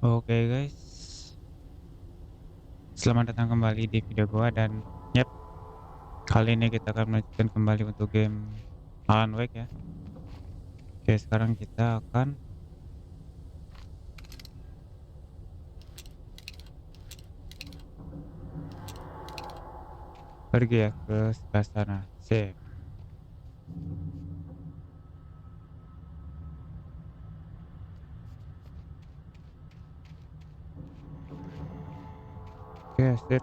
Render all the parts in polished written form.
Oke guys, selamat datang kembali di video gua dan yap, kali ini kita akan melanjutkan kembali untuk game Alan Wake ya. Oke, sekarang kita akan pergi ya ke sebelah sana. Sip. Oke, sip.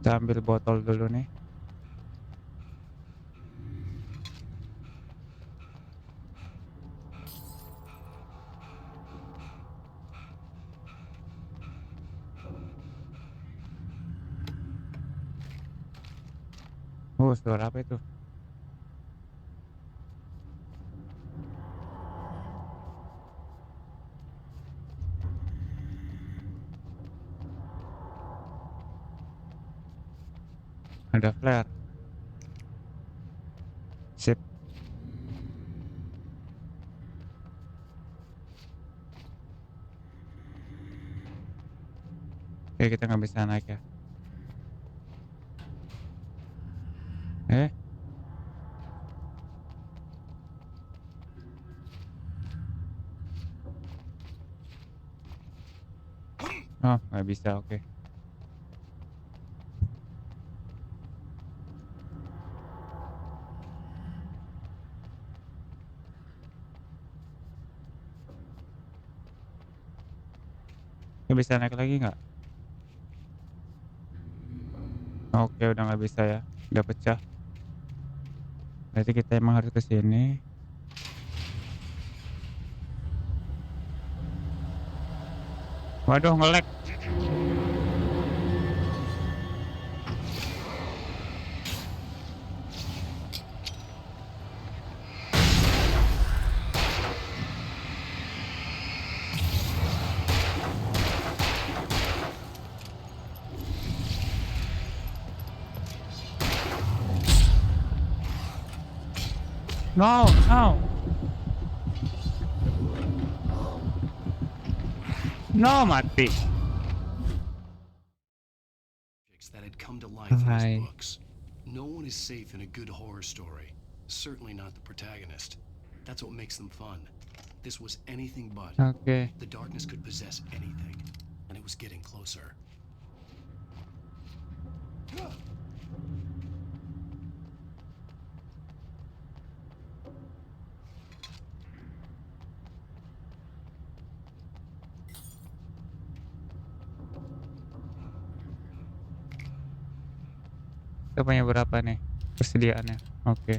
Kita ambil botol dulu nih. Suara apa itu? Ada flare. Sip. Oke, kita nggak bisa naik ya. Eh, oh nggak bisa. Oke, nggak bisa naik lagi nggak? Oke, udah nggak bisa ya. Udah pecah. Berarti kita emang harus ke sini. Waduh, nge-lag. No, no, no, mati. That had come to life in his Hai. books. No one is safe in a good horror story. Certainly not the protagonist. That's what makes them fun. This was anything but. Oke. The darkness could possess anything, and it was getting closer. Kita punya berapa nih persediaannya? Oke.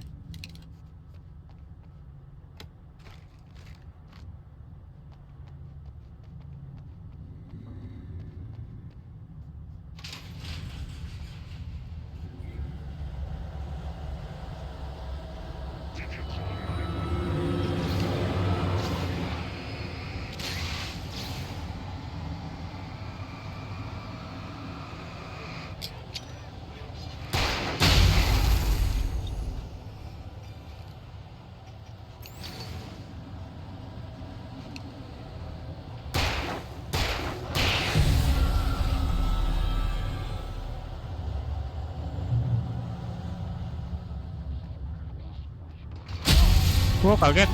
Gua kaget.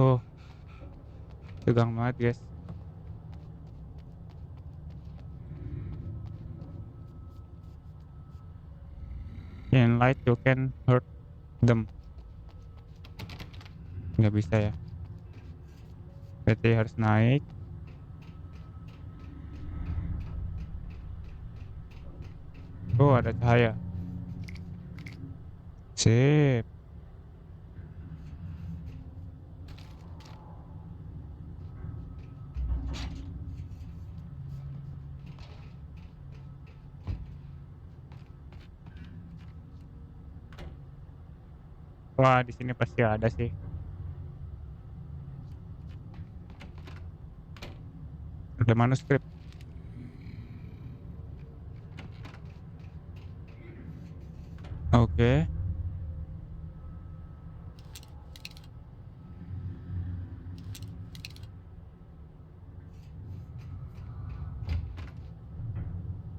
Oh, tegang banget, guys. In light you can hurt them. Nggak bisa ya. Berarti harus naik. Oh, ada cahaya. Sip. Wah, di sini pasti ada sih. Ada manuskrip. Oke.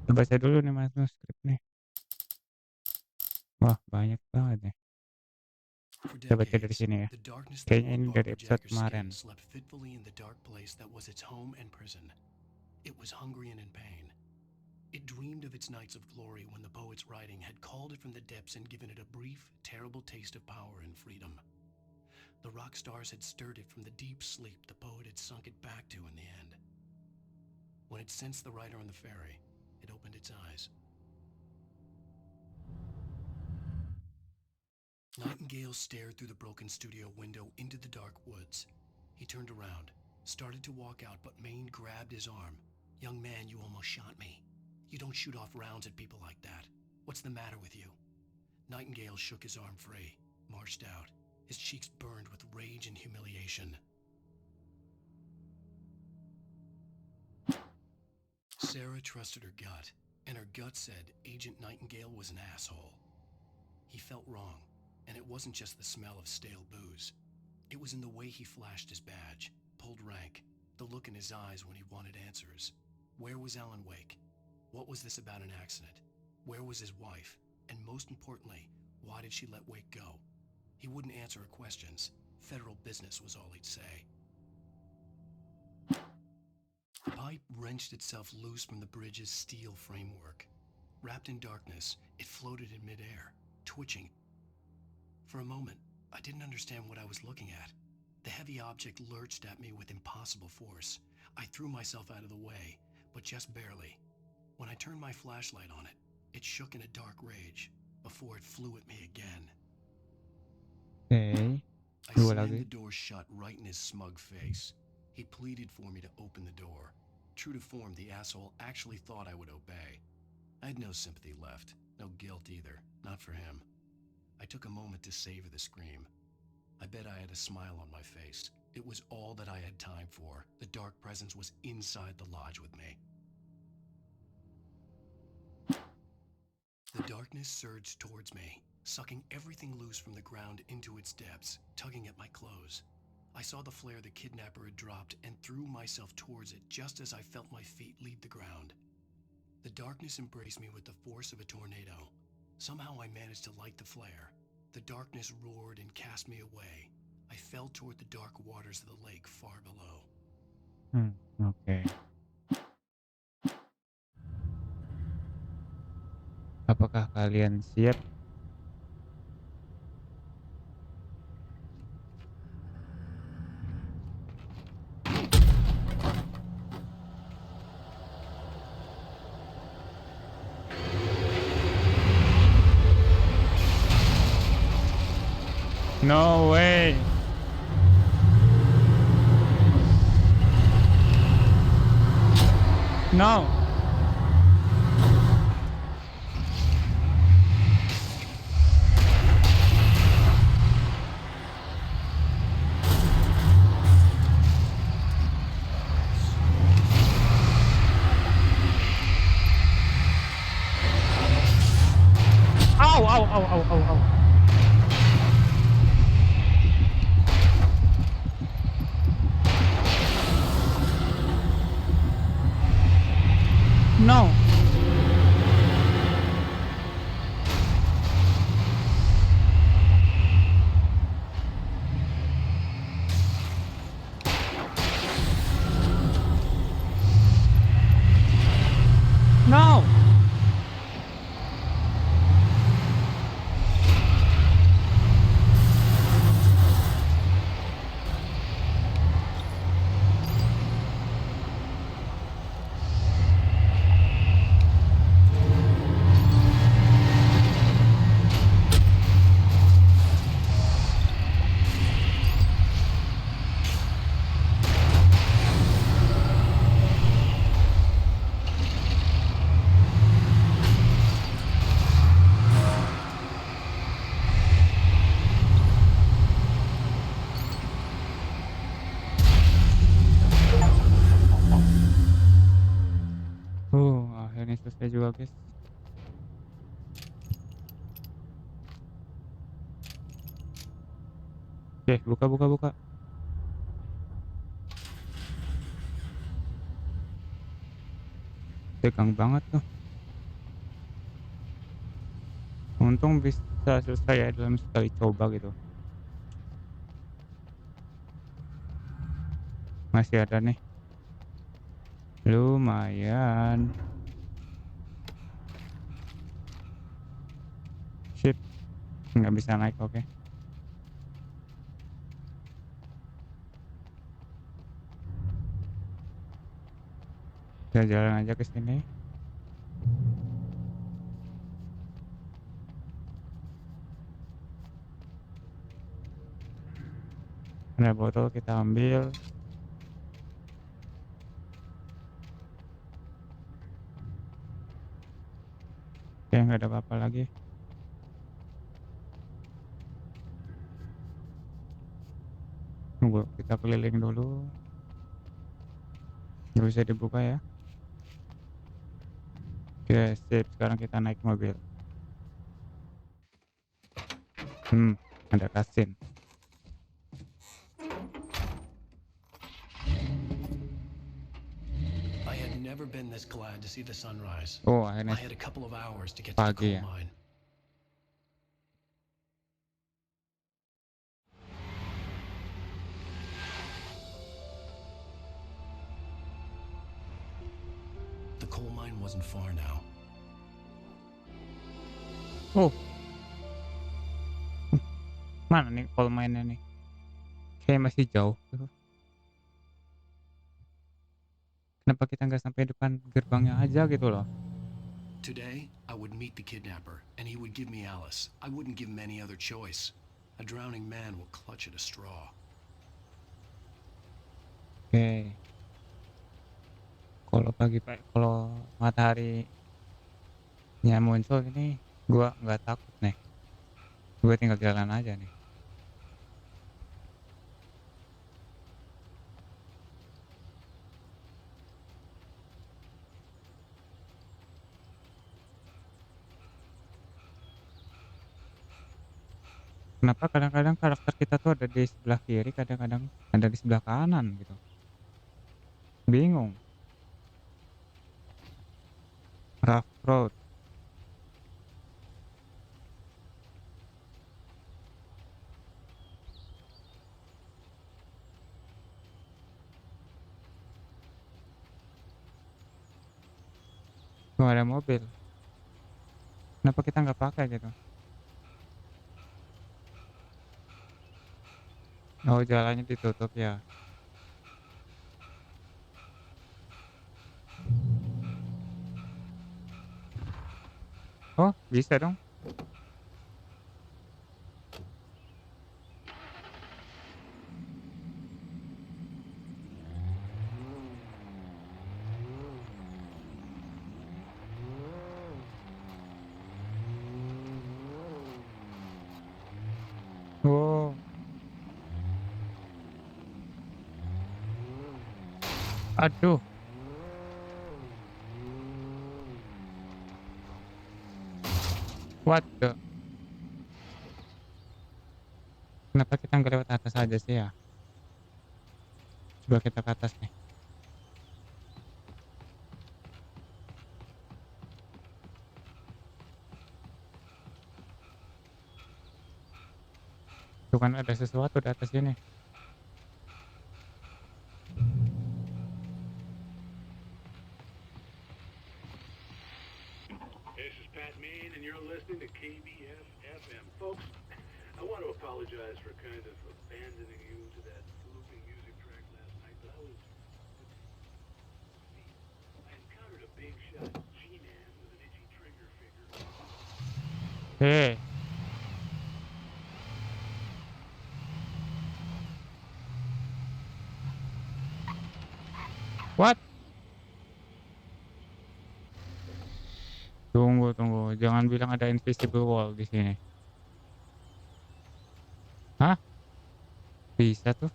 Kita baca dulu nih manuskrip nih. Wah, banyak banget nih. For Kita baca dari decades, sini ya. the darkness that Kayaknya wore ini dari Barbara episode Jagger's kemarin. skin slept fitfully in the dark place that was its home and prison. It was hungry and in pain. It dreamed of its nights of glory when the poet's writing had called it from the depths and given it a brief, terrible taste of power and freedom. The rock stars had stirred it from the deep sleep the poet had sunk it back to in the end. When it sensed the writer on the ferry, it opened its eyes. Nightingale stared through the broken studio window into the dark woods. He turned around, started to walk out, but Maine grabbed his arm. "Young man, you almost shot me. You don't shoot off rounds at people like that. What's the matter with you?" Nightingale shook his arm free, marched out. His cheeks burned with rage and humiliation. Sarah trusted her gut, and her gut said Agent Nightingale was an asshole. He felt wrong, and it wasn't just the smell of stale booze. It was in the way he flashed his badge, pulled rank, the look in his eyes when he wanted answers. Where was Alan Wake? What was this about an accident? Where was his wife? And most importantly, why did she let Wake go? He wouldn't answer her questions. Federal business was all he'd say. The pipe wrenched itself loose from the bridge's steel framework. Wrapped in darkness, it floated in midair, twitching. For a moment, I didn't understand what I was looking at. The heavy object lurched at me with impossible force. I threw myself out of the way, but just barely. When I turned my flashlight on it, it shook in a dark rage before it flew at me again. Oke. I Dua slammed lagi. the door shut right in his smug face. He pleaded for me to open the door. True to form, the asshole actually thought I would obey. I had no sympathy left, no guilt either, not for him. I took a moment to savor the scream. I bet I had a smile on my face. It was all that I had time for. The dark presence was inside the lodge with me. The darkness surged towards me, sucking everything loose from the ground into its depths, tugging at my clothes. I saw the flare the kidnapper had dropped and threw myself towards it just as I felt my feet leave the ground. The darkness embraced me with the force of a tornado. Somehow I managed to light the flare. The darkness roared and cast me away. I fell toward the dark waters of the lake far below. Oke. Apakah kalian siap? No way. No. Au, au, au, au, au, au. selesai juga, guys. Oke, buka buka buka. Tegang banget tuh. Untung bisa selesai ya dalam sekali coba gitu. Masih ada nih. Lumayan. Sip, nggak bisa naik, oke. Kita jalan aja ke sini. Ada botol kita ambil. Oke, nggak ada apa-apa lagi. Tunggu, kita keliling dulu. Nggak bisa dibuka ya. Oke, sip. Sekarang kita naik mobil. Ada kasin. I had never been this glad to see the sunrise. Oh, I akhirnya had a couple of hours to get to the pagi coal ya. mine. The coal mine wasn't far now. Oh, mana nih coal mine-nya nih? Kayak masih jauh tuh. Kenapa kita nggak sampai depan gerbangnya aja gitu loh? Today, I would meet the kidnapper, and he would give me Alice. I wouldn't give him any other choice. A drowning man will clutch at a straw. Oke, kalau mataharinya muncul ini, gua nggak takut nih. Gua tinggal jalan aja nih. Kenapa kadang-kadang karakter kita tuh ada di sebelah kiri, kadang-kadang ada di sebelah kanan gitu. Bingung. Rough road. Tuh ada mobil. Kenapa kita nggak pakai gitu? Oh, jalannya ditutup ya. Oh, bisa dong. Oh, aduh. What the? Kenapa kita nggak lewat atas aja sih ya? Coba kita ke atas nih. Tuh kan ada sesuatu di atas sini. This is Pat Main, and you're listening to KBF FM. Folks, I want to apologize for kind of abandoning you to that looping music track last night, but I encountered a big shot G-man with an itchy trigger finger. Hei, what? Tunggu, tunggu. Jangan bilang ada invisible wall di sini. Hah? Bisa tuh?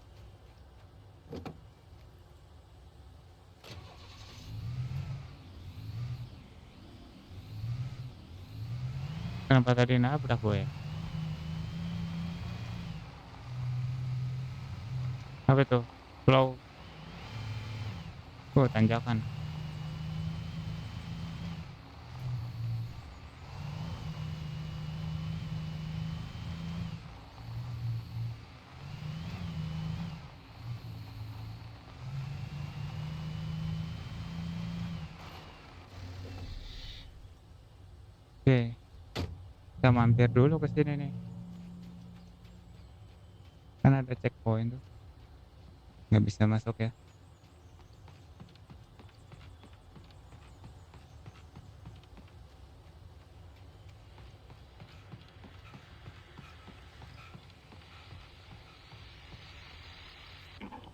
Kenapa tadi nabrak gue ya? Apa itu? Flow, oh tanjakan. Oke, kita mampir dulu ke sini nih, kan ada checkpoint tuh, nggak bisa masuk ya.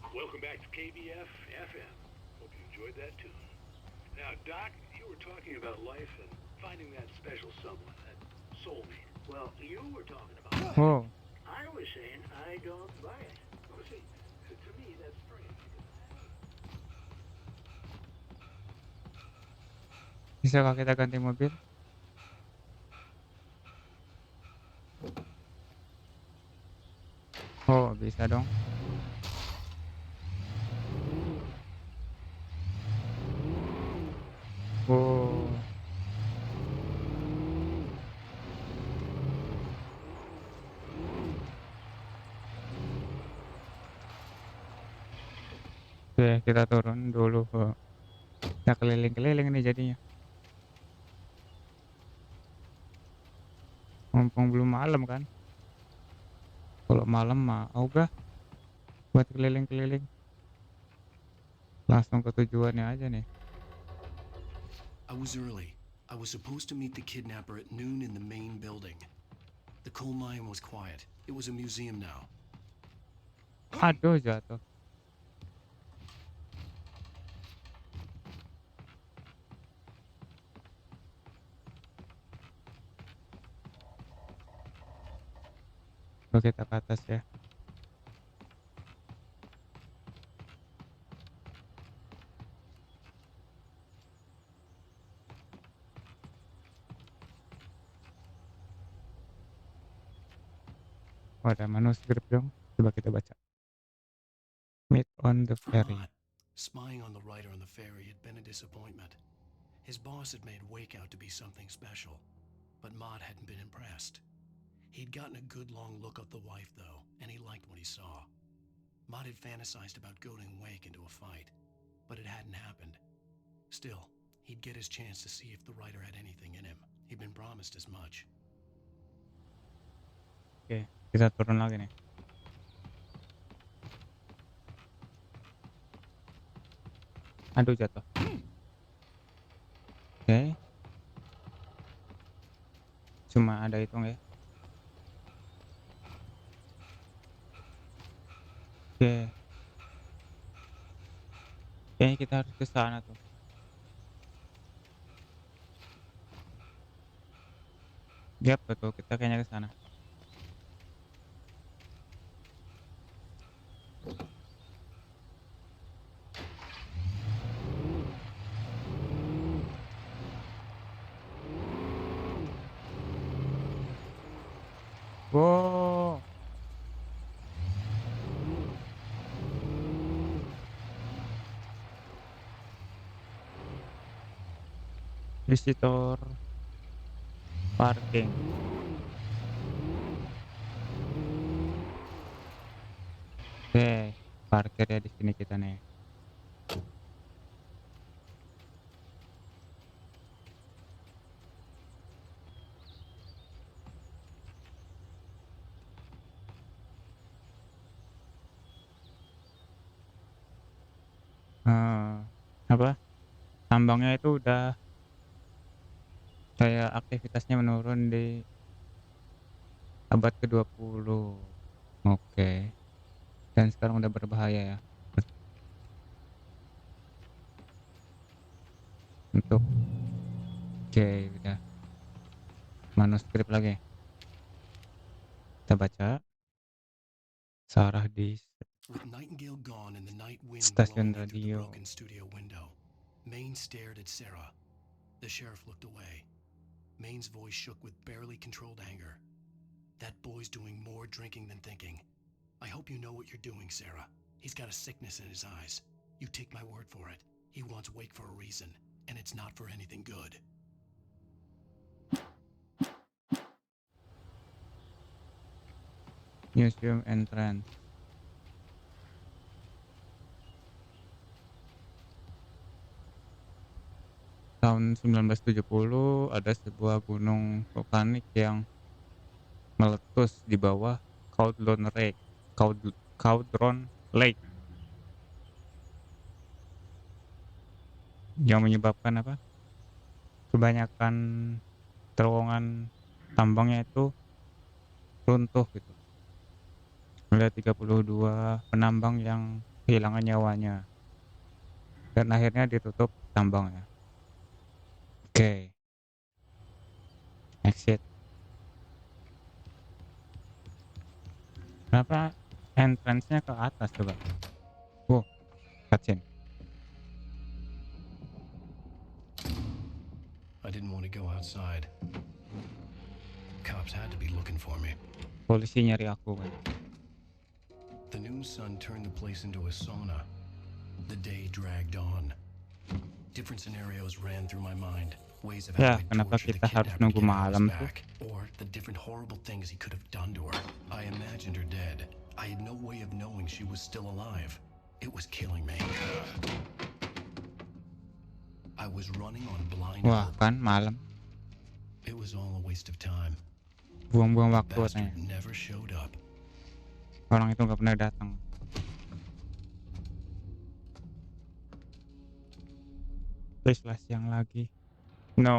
Welcome back to KBF FM. Hope you enjoyed that tune. Now, Doc, you were talking about life and finding that special someone, that soulmate. Well, you were talking about it. Oh, I was saying I don't buy it. Oh, see, to me, that's strange. bisakah kita ganti mobil? Oh, bisa dong. Oh, oke kita turun dulu kita keliling-keliling nih jadinya. Mumpung belum malam kan. Kalau malam mah ogah buat keliling-keliling. Langsung ke tujuannya aja nih. I was early. I was supposed to meet the kidnapper at noon in the main building. The coal mine was quiet. It was a museum now. Aduh jatuh. Coba kita ke atas ya. Oh, ada manuskrip dong. Coba kita baca. Meet on the ferry. Mott, spying on the writer on the ferry, had been a disappointment. His boss had made Wake out to be something special, but Mott hadn't been impressed. He'd gotten a good long look at the wife, though, and he liked what he saw. Mott had fantasized about goading Wake into a fight, but it hadn't happened. Still, he'd get his chance to see if the writer had anything in him. He'd been promised as much. Oke, kita turun lagi nih. Aduh jatuh. Oke, cuma ada hitung ya. Oke, kayaknya kita harus ke sana tuh. Yap, betul. Kita kayaknya ke sana. Wow, visitor parking. Oke, parkir ya di sini kita nih. Eh, apa? Tambangnya itu udah kayak aktivitasnya menurun di abad ke-20. Oke. Dan sekarang udah berbahaya ya. Untuk oke, udah manuskrip lagi. Kita baca. Sarah di With Nightingale gone and the night wind stasiun blowing in through the radio. broken studio window, Maine stared at Sarah. The sheriff looked away. Maine's voice shook with barely controlled anger. That boy's doing more drinking than thinking. I hope you know what you're doing, Sarah. He's got a sickness in his eyes. You take my word for it. He wants Wake for a reason, and it's not for anything good. Museum entrance. Tahun 1970 ada sebuah gunung vulkanik yang meletus di bawah Caudron Lake yang menyebabkan apa? Kebanyakan terowongan tambangnya itu runtuh gitu. Ada 32 penambang yang kehilangan nyawanya dan akhirnya ditutup tambangnya. Oke, exit. Kenapa entrance-nya ke atas coba? Cutscene. I didn't want to go outside. Cops had to be looking for me. Polisi nyari aku kan. The noon sun turned the place into a sauna. The day dragged on. Different scenarios ran through my mind. Ways of Ya, how I'd kenapa torture the kita harus kidnapper to nunggu get Alice malam tuh? back, or the different horrible things he could have done to her. I imagined her dead. I had no way of knowing she was still alive. It was killing me. I was running on blind Wah, hope. kan malam. It was all a waste of time. Buang-buang waktu Bastard katanya. never showed up. Orang itu nggak pernah datang. Please lah siang lagi. No.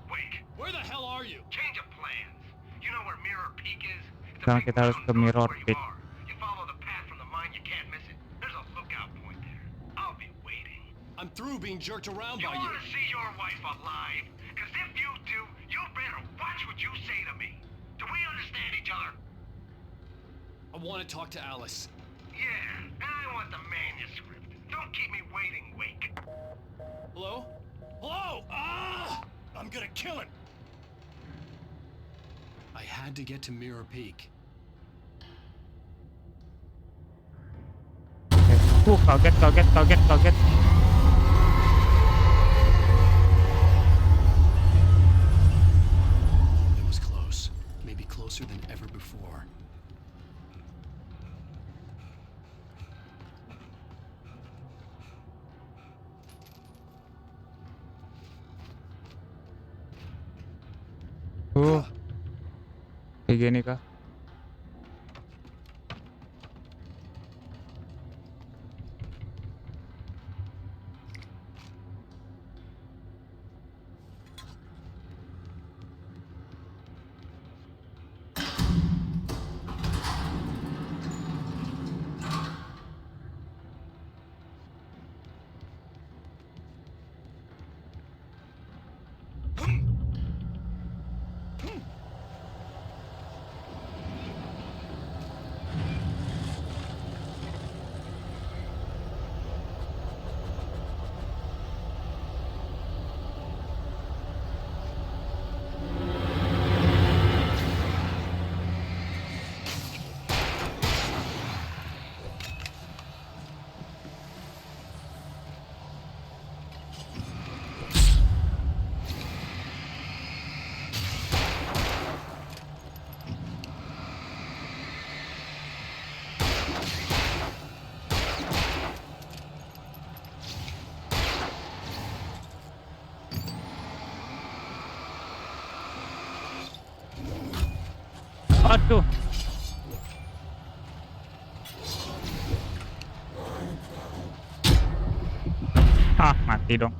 Wake, Where the hell are you? change of plans. You know where Mirror Peak is? It's a Sekarang big kita harus ke mountain north of Mirror where you Peak. are. You follow the path from the mine, you can't miss it. There's a lookout point there. I'll be waiting. I'm through being jerked around You by you. want to see your wife alive? Because if you do, you better watch what you say to me. Do we understand each other? I want to talk to Alice. Yeah, and I want the manuscript. Don't keep me waiting, Wake. Hello? Hello? Ah! I'm gonna kill him. I had to get to Mirror Peak. Kaget. It was close. Maybe closer than ever before. Kayak gini kah? Aduh. Mati dong.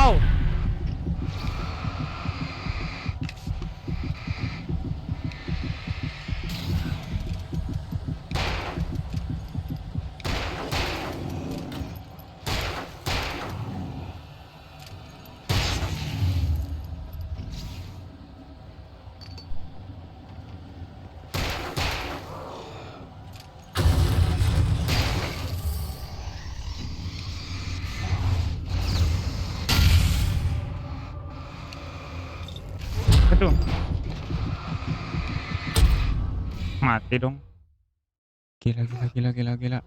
Wow. Aduh, mati dong. Gila, gila, gila, gila, gila.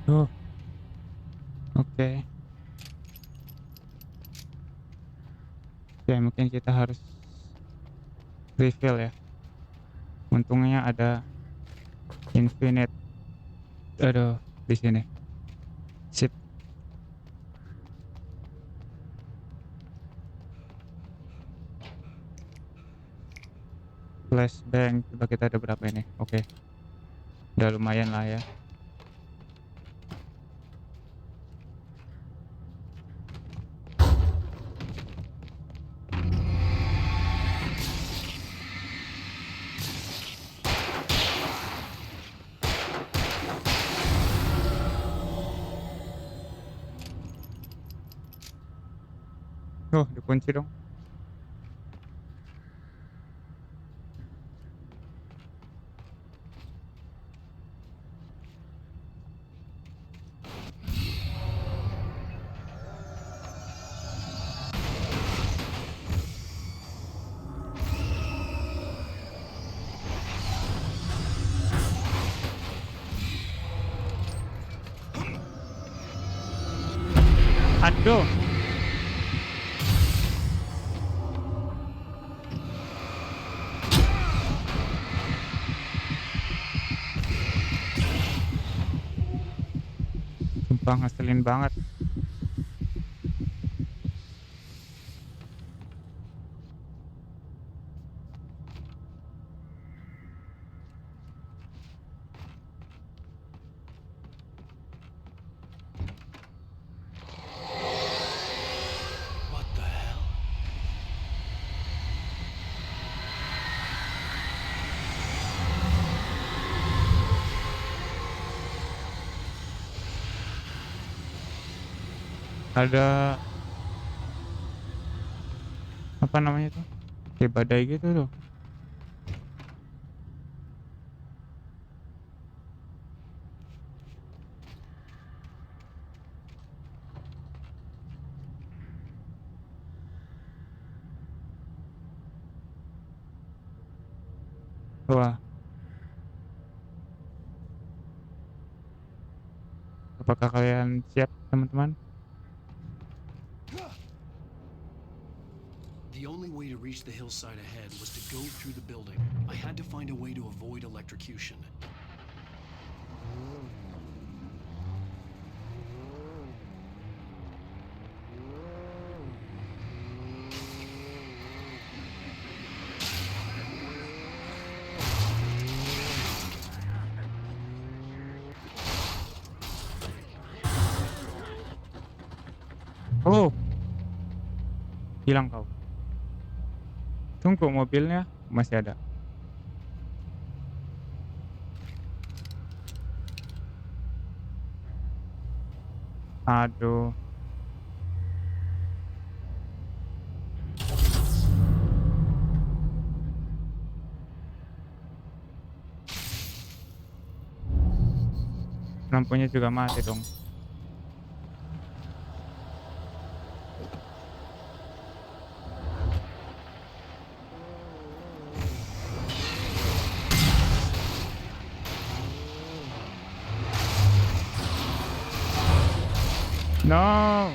Duh, oke. Oke, mungkin kita harus refill ya. Untungnya ada infinite. Aduh, di sini. Sip. Flashbang, coba kita ada berapa ini? Oke, udah lumayan lah ya. Oh, dikunci dong. Aduh. Sumpah ngeselin banget. What the hell? Ada apa namanya tuh? Kayak badai gitu tuh. Wah, apakah kalian siap, teman-teman? The only way to reach the hillside ahead was to go through the building. I had to find a way to avoid electrocution. Oh, hilang kau. Tunggu, mobilnya masih ada. Aduh. Lampunya juga mati dong. No.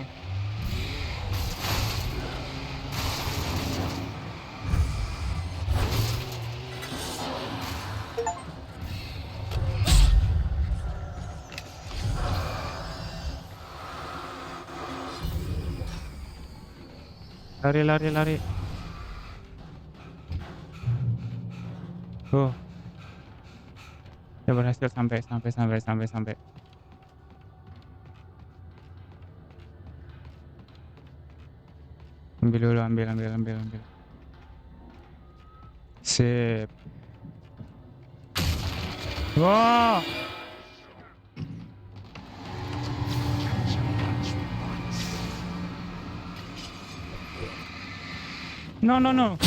Lari, lari, lari. Tuh, ya berhasil sampai. Ambil dulu, ambil. Sip. Wah. No, no, no.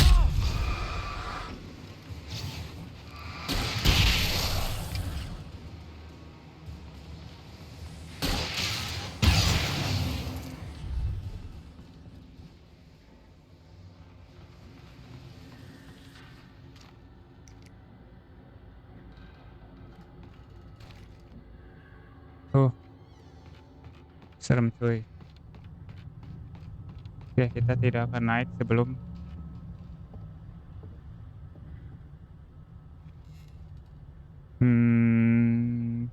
Tuh, serem cuy. Oke, kita tidak akan naik sebelum hmm,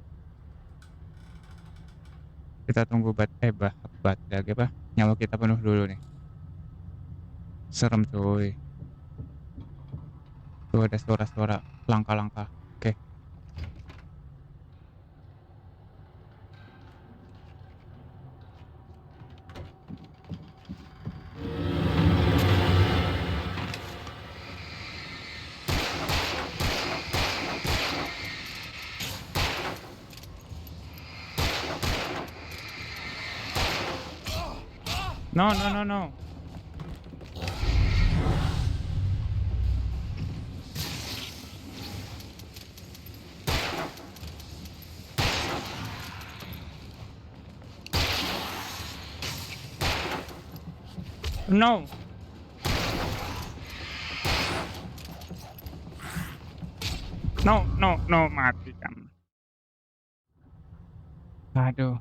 kita tunggu baterai lagi apa? Nyawa kita penuh dulu nih. Serem cuy. Tuh ada suara-suara langkah-langkah. Oke. No, no, no, no. No. No, no, no, mati kan. Aduh.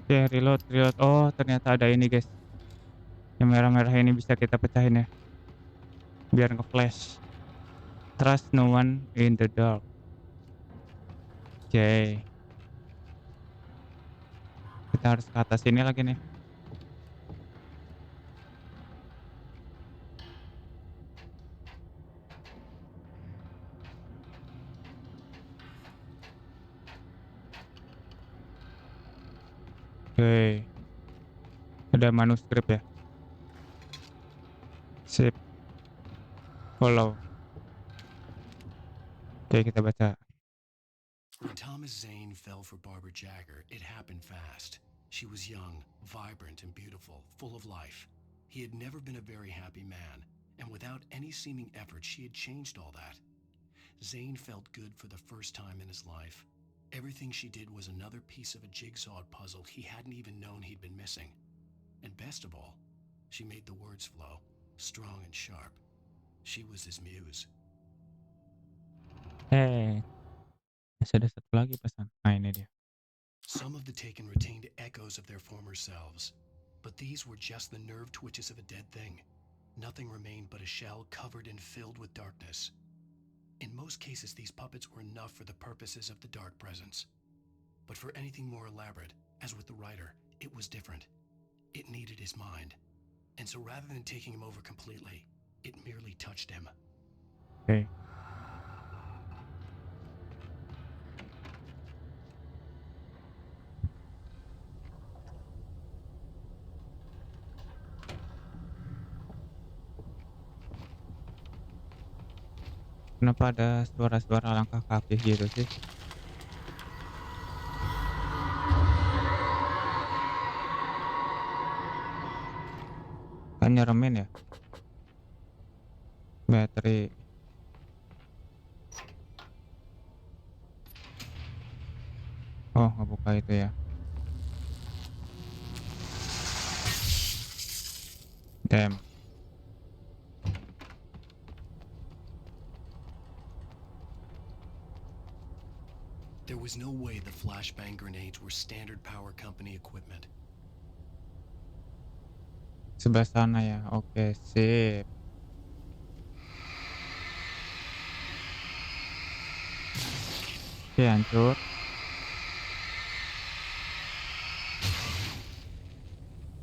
Oke, reload, reload. Oh, ternyata ada ini, guys. Yang merah-merah ini bisa kita pecahin ya, biar nge-flash. Trust no one in the dark. Oke, kita harus ke atas ini lagi nih. Oke, ada manuskrip ya. Sip, follow. Oke, kita baca. When Thomas Zane fell for Barbara Jagger, it happened fast. She was young, vibrant, and beautiful, full of life. He had never been a very happy man, and without any seeming effort, she had changed all that. Zane felt good for the first time in his life. Everything she did was another piece of a jigsaw puzzle he hadn't even known he'd been missing. And best of all, she made the words flow, strong and sharp. She was his muse. Masih ada satu lagi pesan. Nah, ini dia. Some of the taken retained echoes of their former selves, but these were just the nerve twitches of a dead thing. Nothing remained but a shell covered and filled with darkness. In most cases, these puppets were enough for the purposes of the dark presence. But for anything more elaborate, as with the writer, it was different. It needed his mind. And so rather than taking him over completely, it merely touched him. Oke. Kenapa ada suara-suara langkah kaki gitu sih? Kan nyeremin ya? Bateri. Oh, ngebuka itu ya. Damn. There was no way the flashbang grenades were standard power company equipment. Sebelah sana ya. Oke, sip. Oke, hancur.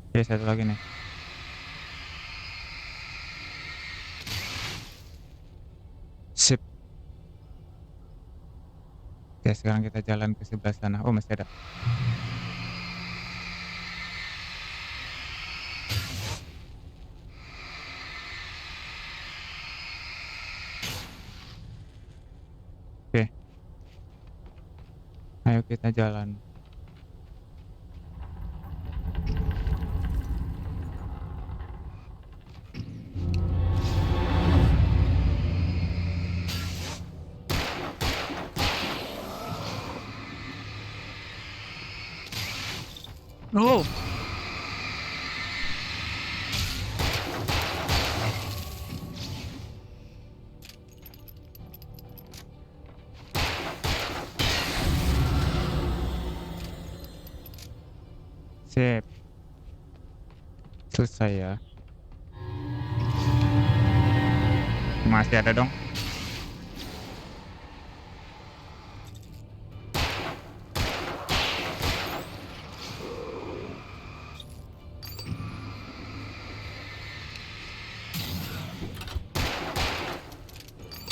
Oke, satu lagi nih. Sip. Oke, sekarang kita jalan ke sebelah sana. Oh, masih ada. Oke. Ayo kita jalan. Oh. Sip. Selesai ya. Masih ada dong.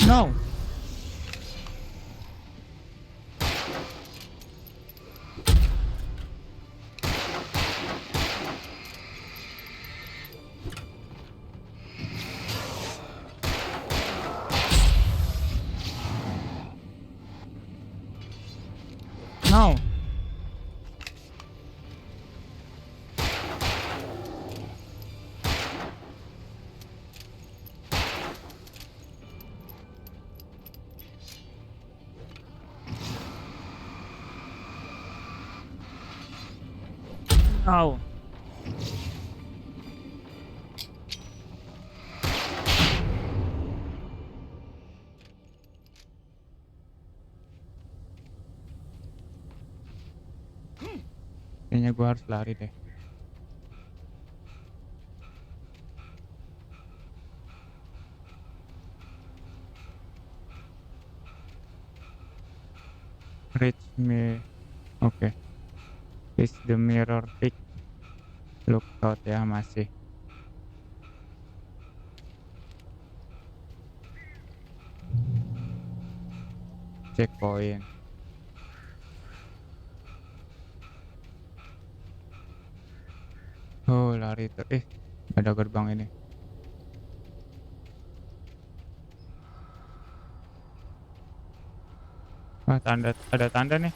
No. No. No. Kayaknya gua harus lari deh. Reach me. Oke. Is the mirror thick? Look out ya, masih. Checkpoint. Oh, lari tuh. Ada gerbang ini. Wah, ada tanda nih.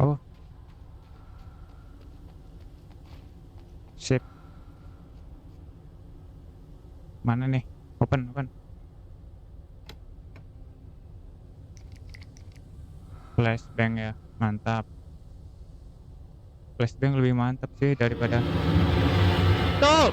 Oh, sip. Mana nih? Open. Flashbang ya, mantap. Flashbang lebih mantap sih daripada. Tuh.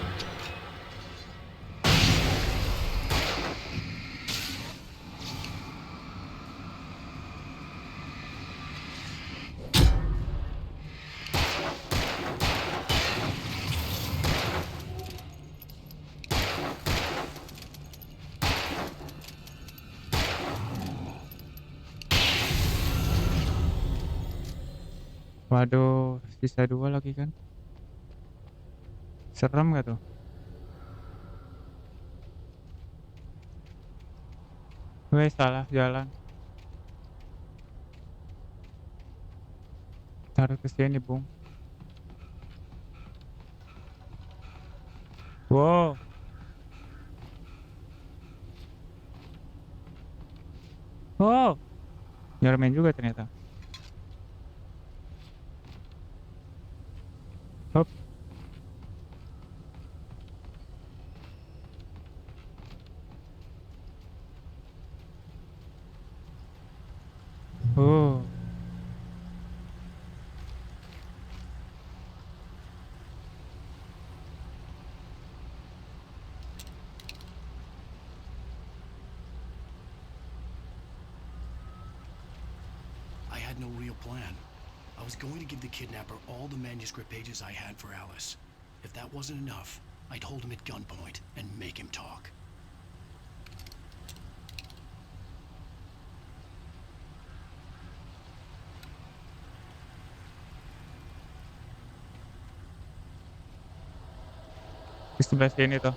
Waduh, sisa 2 lagi kan. Serem gak tuh? Weh, salah jalan. Harus ke sini, Bung. Wow, wow, nyermin juga ternyata. Hop, oh, I had no real plan. I was going to give the kidnapper all the manuscript pages I had for Alice. If that wasn't enough, I'd hold him at gunpoint and make him talk. di sebelah sini tuh.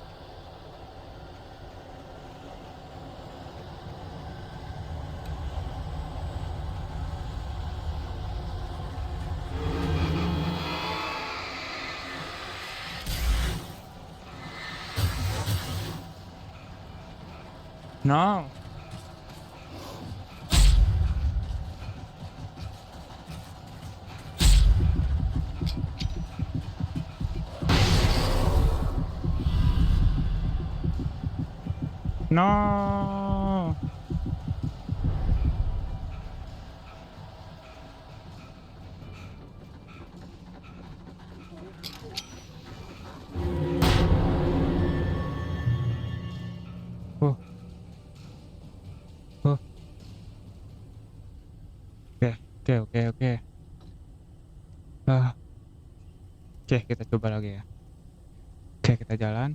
No. No. Oh, oh. Oke, oke, oke, oke. Ah, oke, kita coba lagi ya. Oke, kita jalan.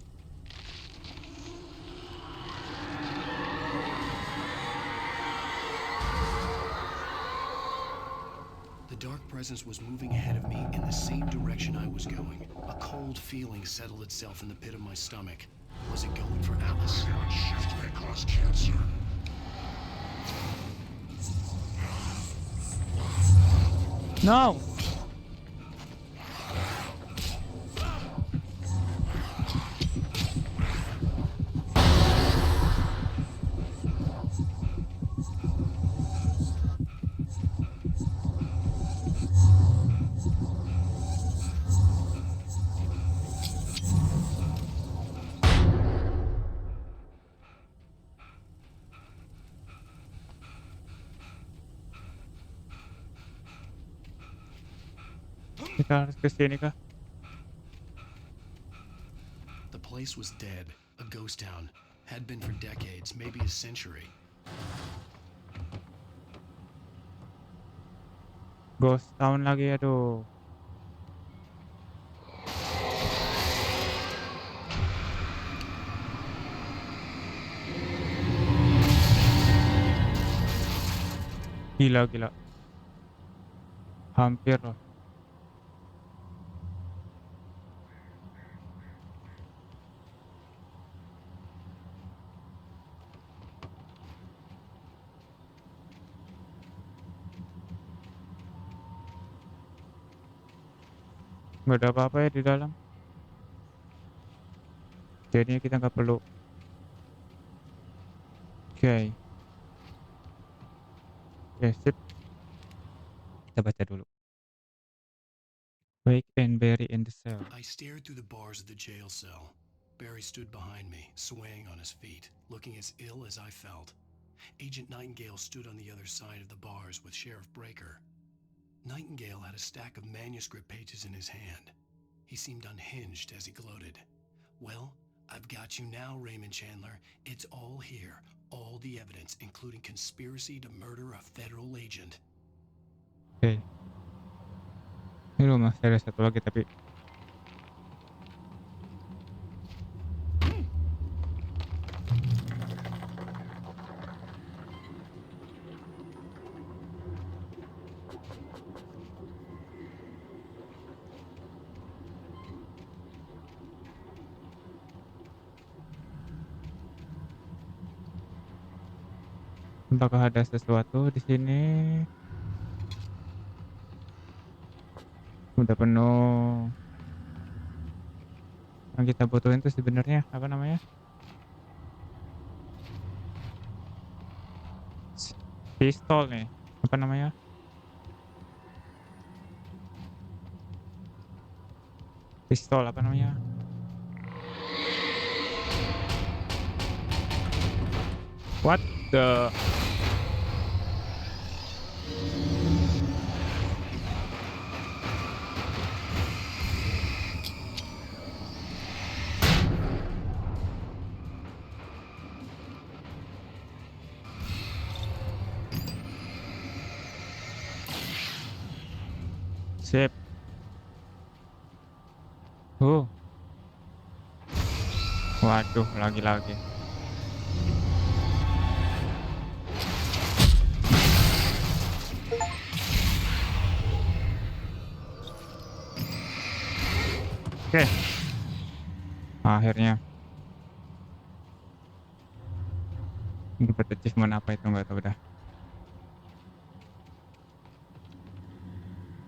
The dark presence was moving ahead of me in the same direction I was going. A cold feeling settled itself in the pit of my stomach. Was it going for Alice? Shift may cause cancer. No. Kita harus ke sini kah? The place was dead, a ghost town. Had been for decades, maybe a century. Ghost Town lagi, aduh. Gila, gila. Hampir loh. Nggak ada apa-apa ya di dalam. Jadinya kita nggak perlu. Oke. Oke, sip. Kita baca dulu. Wake and bury in the cell. I stared through the bars of the jail cell. Barry stood behind me, swaying on his feet, looking as ill as I felt. Agent Nightingale stood on the other side of the bars with Sheriff Breaker. Nightingale had a stack of manuscript pages in his hand. He seemed unhinged as he gloated. Well, I've got you now, Raymond Chandler. It's all here. All the evidence, including conspiracy to murder a federal agent. Oke. Ini loh, masih ada satu lagi tapi Apakah ada sesuatu di sini? Udah penuh. Yang kita butuhin tuh sebenarnya apa namanya? S Pistol nih, apa namanya? Pistol apa namanya? What the Sip. Uh, Waduh, lagi-lagi. Oke, akhirnya dapat achievement apa itu nggak tahu dah.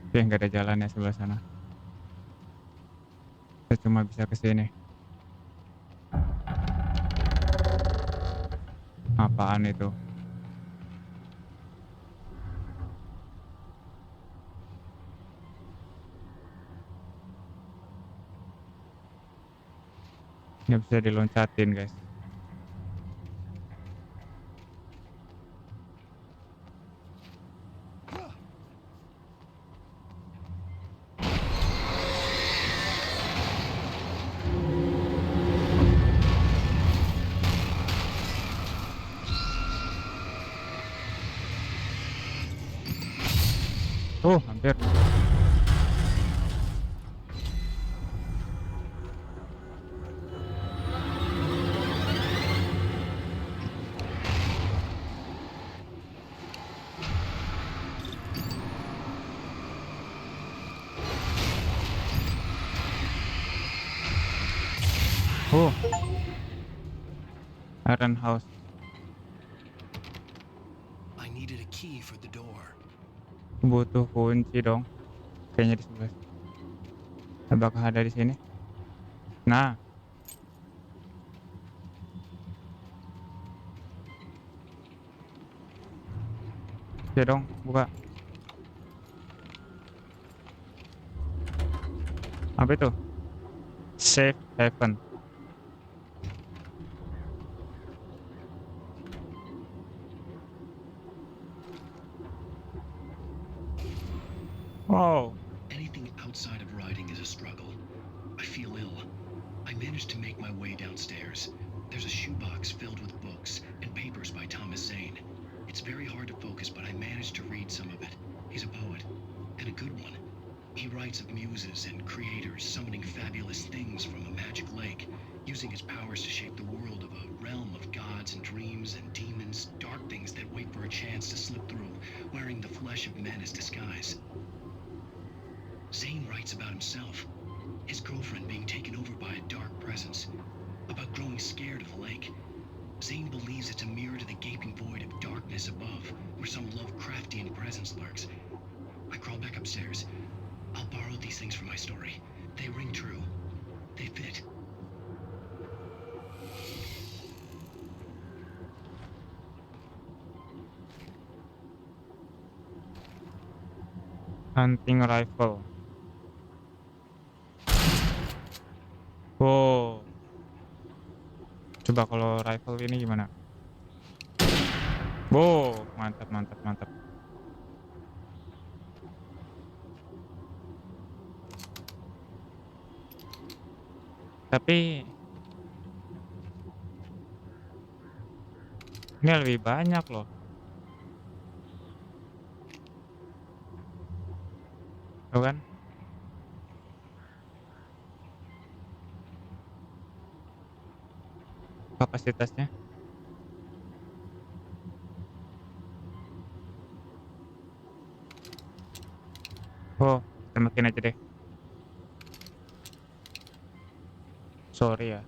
Oke, nggak ada jalan ya sebelah sana. Kita cuma bisa ke sini. Apaan itu? Nggak bisa diloncatin, guys. Hampir. Oh, Iron House. I needed a key for the door. Butuh kunci dong. Kayaknya di sebelah. Apakah ada di sini? Nah, ya dong, buka. Apa itu? Safe haven. Wow. Anything outside of riding is a struggle. I feel ill. I managed to make my way downstairs. There's a shoebox filled with books and papers by Thomas Zane. It's very hard to focus, but I managed to read some of it. He's a poet, and a good one. He writes of muses and creators summoning fabulous things from a magic lake, using his powers to shape the world of a realm of gods and dreams and demons, dark things that wait for a chance to slip through, wearing the flesh of men as disguise. Zane writes about himself, his girlfriend being taken over by a dark presence, about growing scared of the lake. Zane believes it's a mirror to the gaping void of darkness above, where some Lovecraftian presence lurks. I crawl back upstairs. I'll borrow these things for my story. They ring true. They fit. Hunting rifle. Wow. Coba kalau rifle ini gimana? Wow, mantap, mantap, mantap. Tapi ini lebih banyak loh. Tuh kan? Kapasitasnya. Oh, kita makin aja deh. Sorry ya.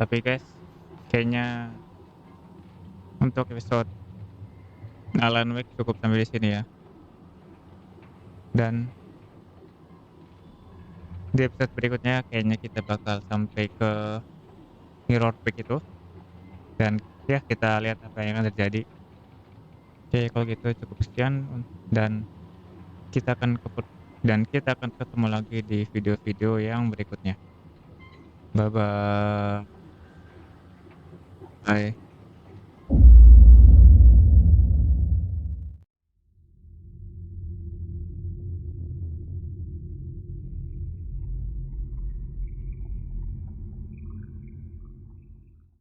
Tapi guys, kayaknya untuk episode Alan Wake cukup sampai di sini ya. Dan di episode berikutnya kayaknya kita bakal sampai ke Mirror Peak itu, dan ya kita lihat apa yang akan terjadi. Oke, kalau gitu cukup sekian dan kita akan ketemu lagi di video-video yang berikutnya. Bye bye. Bye.